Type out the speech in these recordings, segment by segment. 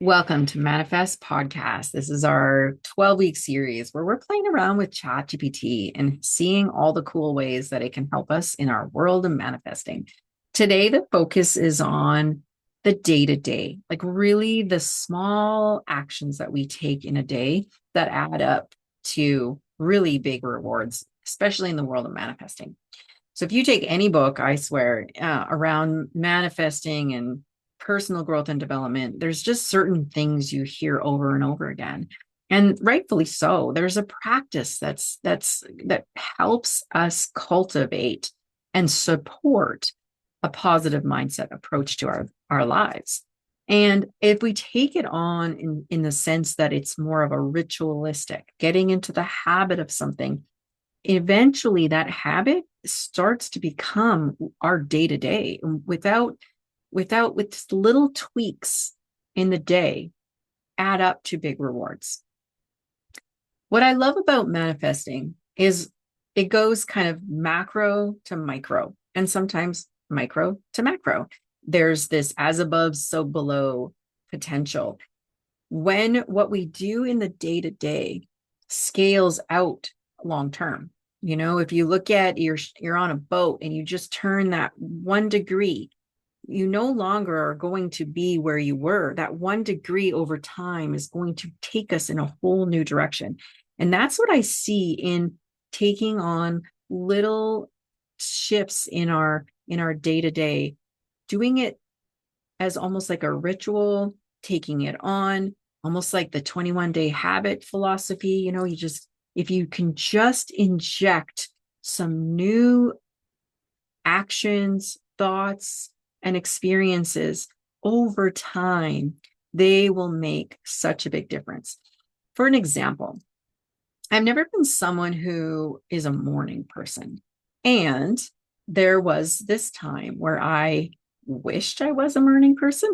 Welcome to Manifest Podcast. This is our 12-week series where we're playing around with ChatGPT and seeing all the cool ways that it can help us in our world of manifesting. Today, the focus is on the day-to-day, like really the small actions that we take in a day that add up to really big rewards, especially in the world of manifesting. So if you take any book, I swear, around manifesting and personal growth and development, there's just certain things you hear over and over again. And rightfully so. There's a practice that helps us cultivate and support a positive mindset approach to our lives. And if we take it on in the sense that it's more of a ritualistic, getting into the habit of something, eventually that habit starts to become our day to day with little tweaks in the day add up to big rewards. What I love about manifesting is it goes kind of macro to micro and sometimes micro to macro. There's this as above, so below potential. When what we do in the day to day scales out long term. If you look at you're on a boat and you just turn that 1 degree, you no longer are going to be where you were. That 1 degree over time is going to take us in a whole new direction. And that's what I see in taking on little shifts in our day-to-day, doing it as almost like a ritual, taking it on, almost like the 21-day habit philosophy. If you can just inject some new actions, thoughts, and experiences over time, they will make such a big difference. For an example, I've never been someone who is a morning person. And there was this time where I wished I was a morning person.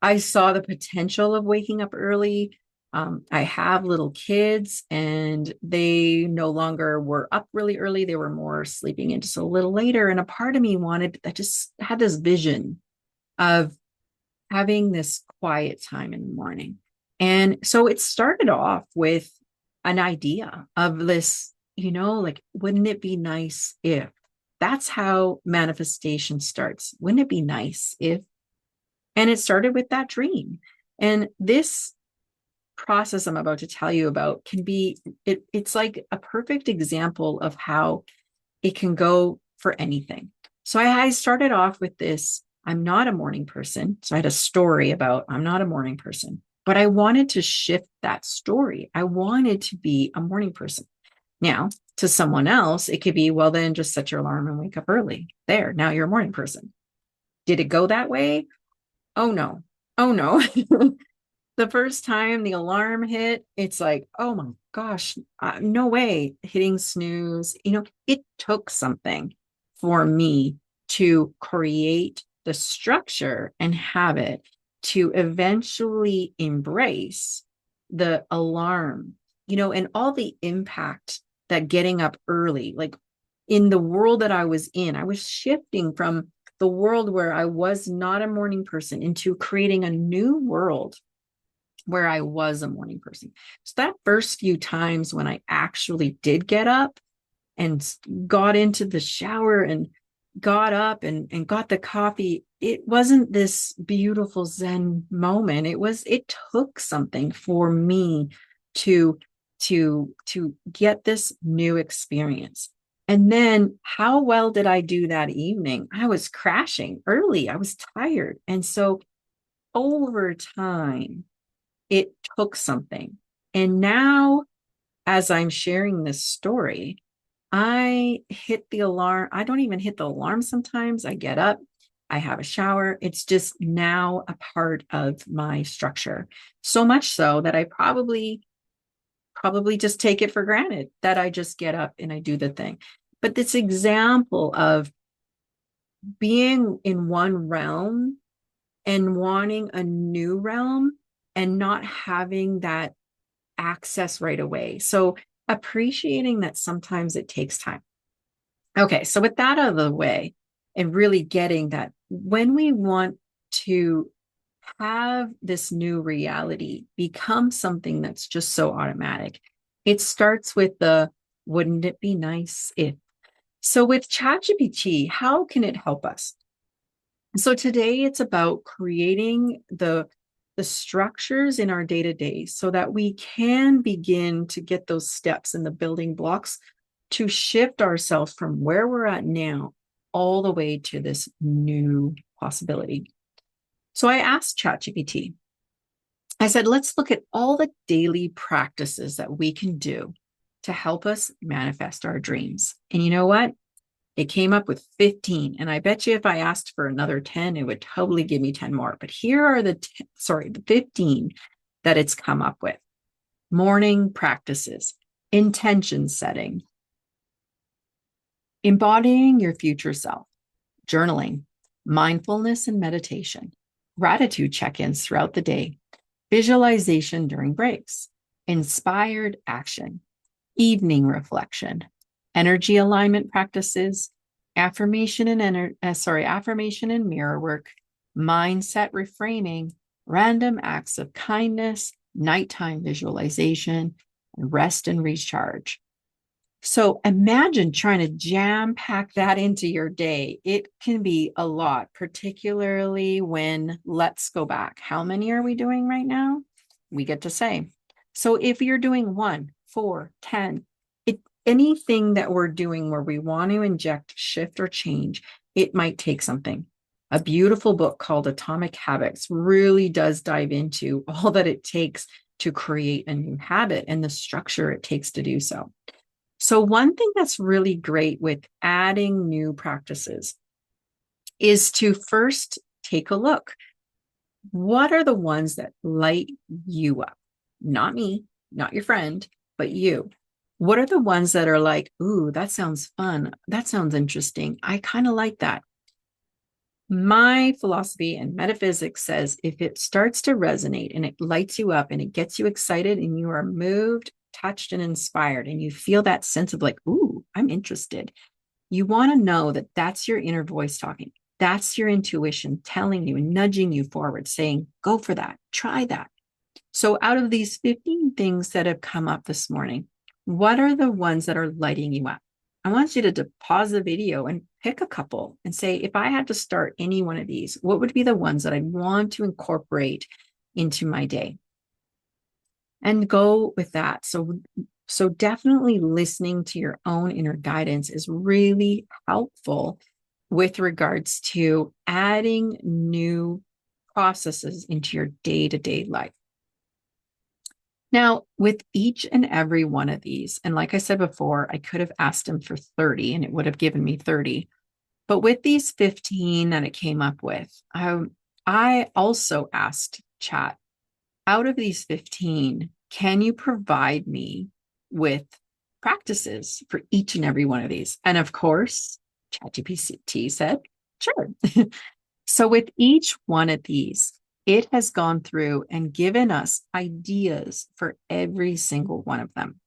I saw the potential of waking up early. I have little kids and they no longer were up really early. They were more sleeping in just a little later. And a part of me I just had this vision of having this quiet time in the morning. And so it started off with an idea of this, like, wouldn't it be nice if? That's how manifestation starts. Wouldn't it be nice if? And it started with that dream. And this process I'm about to tell you about it's like a perfect example of how it can go for anything. So I started off with this. I'm not a morning person. So I had a story about I'm not a morning person, but I wanted to shift that story. I wanted to be a morning person. Now, to someone else, it could be, well, then just set your alarm and wake up early. There, now you're a morning person. Did it go that way? Oh no. Oh no. The first time the alarm hit, it's like, oh my gosh, no way, hitting snooze. It took something for me to create the structure and habit to eventually embrace the alarm, and all the impact that getting up early, like in the world that I was shifting from the world where I was not a morning person into creating a new world where I was a morning person. So that first few times when I actually did get up and got into the shower and got up and got the coffee, it wasn't this beautiful Zen moment. It took something for me to get this new experience. And then how well did I do that evening? I was crashing early. I was tired. And so over time, it took something. And now, as I'm sharing this story, I hit the alarm. I don't even hit the alarm sometimes. I get up, I have a shower. It's just now a part of my structure. So much so that I probably just take it for granted that I just get up and I do the thing. But this example of being in one realm and wanting a new realm and not having that access right away. So appreciating that sometimes it takes time. Okay, so with that out of the way, and really getting that when we want to have this new reality become something that's just so automatic. It starts with the wouldn't it be nice if. So with ChatGPT, how can it help us? So today it's about creating the structures in our day-to-day so that we can begin to get those steps and the building blocks to shift ourselves from where we're at now all the way to this new possibility. So I asked ChatGPT, I said, let's look at all the daily practices that we can do to help us manifest our dreams. And you know what? It came up with 15. And I bet you if I asked for another 10, it would totally give me 10 more. But here are the 15 that it's come up with. Morning practices, intention setting, embodying your future self, journaling, mindfulness and meditation, gratitude check-ins throughout the day, visualization during breaks, inspired action, evening reflection, energy alignment practices, affirmation and mirror work, mindset reframing, random acts of kindness, nighttime visualization, rest and recharge. So imagine trying to jam pack that into your day. It can be a lot, particularly when let's go back. How many are we doing right now? We get to say. So if you're doing 1, 4, 10, anything that we're doing where we want to inject, shift, or change, it might take something. A beautiful book called Atomic Habits really does dive into all that it takes to create a new habit and the structure it takes to do so. So one thing that's really great with adding new practices is to first take a look. What are the ones that light you up? Not me, not your friend, but you. What are the ones that are like, ooh, that sounds fun. That sounds interesting. I kind of like that. My philosophy and metaphysics says if it starts to resonate and it lights you up and it gets you excited and you are moved, touched, and inspired, and you feel that sense of like, ooh, I'm interested. You want to know that that's your inner voice talking. That's your intuition telling you and nudging you forward, saying, go for that, try that. So out of these 15 things that have come up this morning, what are the ones that are lighting you up? I want you to pause the video and pick a couple and say, if I had to start any one of these, what would be the ones that I want to incorporate into my day? And go with that. So definitely listening to your own inner guidance is really helpful with regards to adding new processes into your day-to-day life. Now, with each and every one of these, and like I said before, I could have asked him for 30 and it would have given me 30. But with these 15 that it came up with, I also asked Chat, out of these 15, can you provide me with practices for each and every one of these? And of course, ChatGPT said, sure. So with each one of these, it has gone through and given us ideas for every single one of them.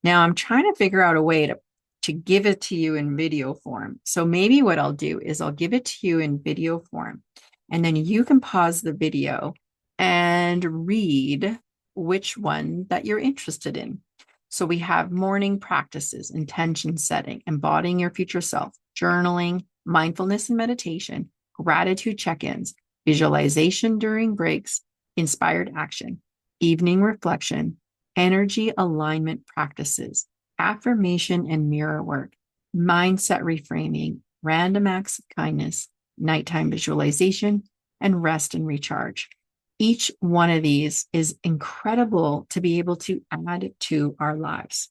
Now I'm trying to figure out a way to give it to you in video form. So maybe what I'll do is I'll give it to you in video form, and then you can pause the video and read which one that you're interested in. So we have morning practices, intention setting, embodying your future self, journaling, mindfulness and meditation, gratitude check-ins, visualization during breaks, inspired action, evening reflection, energy alignment practices, affirmation and mirror work, mindset reframing, random acts of kindness, nighttime visualization, and rest and recharge. Each one of these is incredible to be able to add to our lives.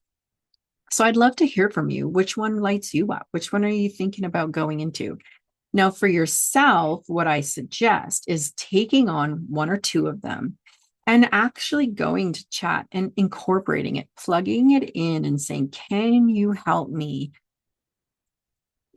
So I'd love to hear from you. Which one lights you up? Which one are you thinking about going into? Now, for yourself, what I suggest is taking on one or two of them and actually going to Chat and incorporating it, plugging it in and saying, can you help me?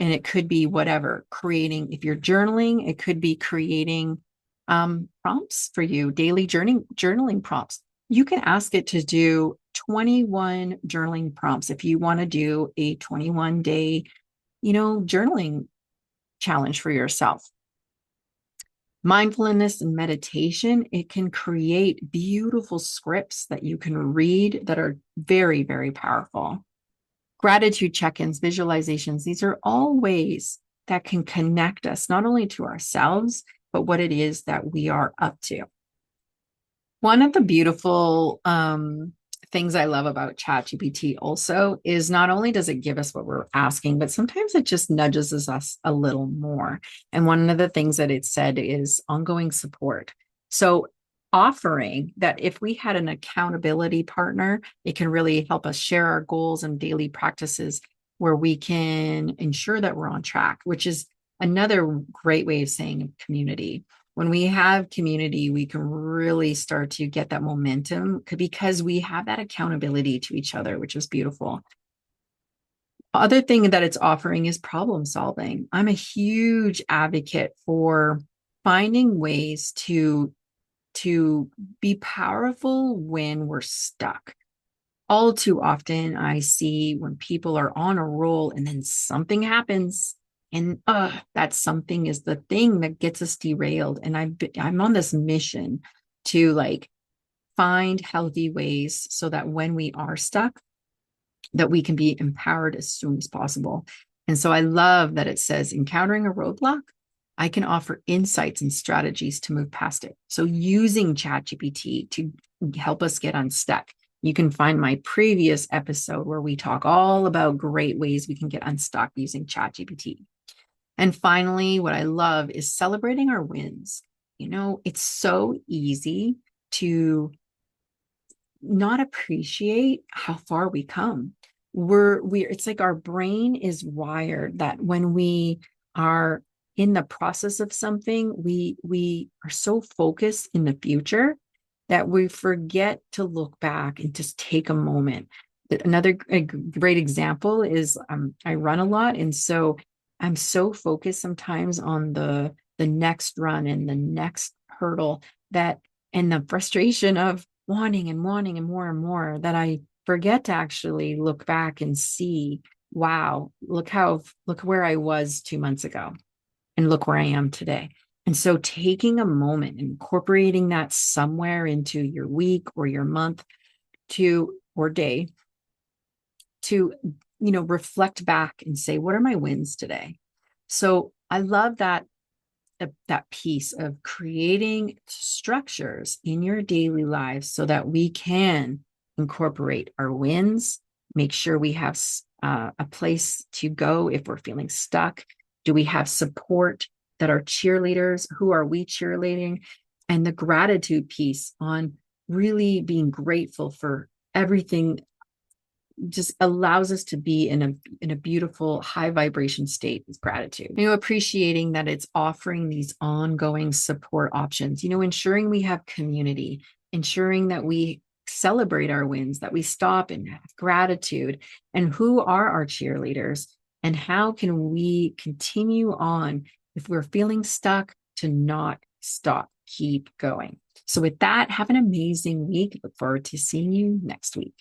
And it could be whatever, creating, if you're journaling, it could be creating prompts for you, daily journaling prompts. You can ask it to do 21 journaling prompts if you want to do a 21-day, journaling challenge for yourself. Mindfulness and meditation, it can create beautiful scripts that you can read that are very, very powerful. Gratitude check-ins, visualizations, these are all ways that can connect us not only to ourselves, but what it is that we are up to. One of the beautiful things I love about ChatGPT also is not only does it give us what we're asking, but sometimes it just nudges us a little more. And one of the things that it said is ongoing support. So offering that if we had an accountability partner, it can really help us share our goals and daily practices where we can ensure that we're on track, which is another great way of saying community. When we have community, we can really start to get that momentum because we have that accountability to each other, which is beautiful. Other thing that it's offering is problem solving. I'm a huge advocate for finding ways to be powerful when we're stuck. All too often, I see when people are on a roll and then something happens, and that something is the thing that gets us derailed. And I'm on this mission to like find healthy ways so that when we are stuck, that we can be empowered as soon as possible. And so I love that it says encountering a roadblock, I can offer insights and strategies to move past it. So using ChatGPT to help us get unstuck. You can find my previous episode where we talk all about great ways we can get unstuck using ChatGPT. And finally, what I love is celebrating our wins. You know, it's so easy to not appreciate how far we come. It's like our brain is wired that when we are in the process of something, we are so focused in the future that we forget to look back and just take a moment. Another great example is I run a lot, and so I'm so focused sometimes on the next run and the next hurdle that and the frustration of wanting and wanting and more that I forget to actually look back and see, wow, look where I was 2 months ago and look where I am today. And so taking a moment and incorporating that somewhere into your week or your month or day to, reflect back and say, what are my wins today? So I love that piece of creating structures in your daily lives so that we can incorporate our wins, make sure we have a place to go if we're feeling stuck. Do we have support that are cheerleaders? Who are we cheerleading? And the gratitude piece on really being grateful for everything just allows us to be in a beautiful high vibration state with gratitude. Appreciating that it's offering these ongoing support options, ensuring we have community, ensuring that we celebrate our wins, that we stop and have gratitude, and who are our cheerleaders, and how can we continue on if we're feeling stuck to not stop, keep going. So with that, have an amazing week. Look forward to seeing you next week.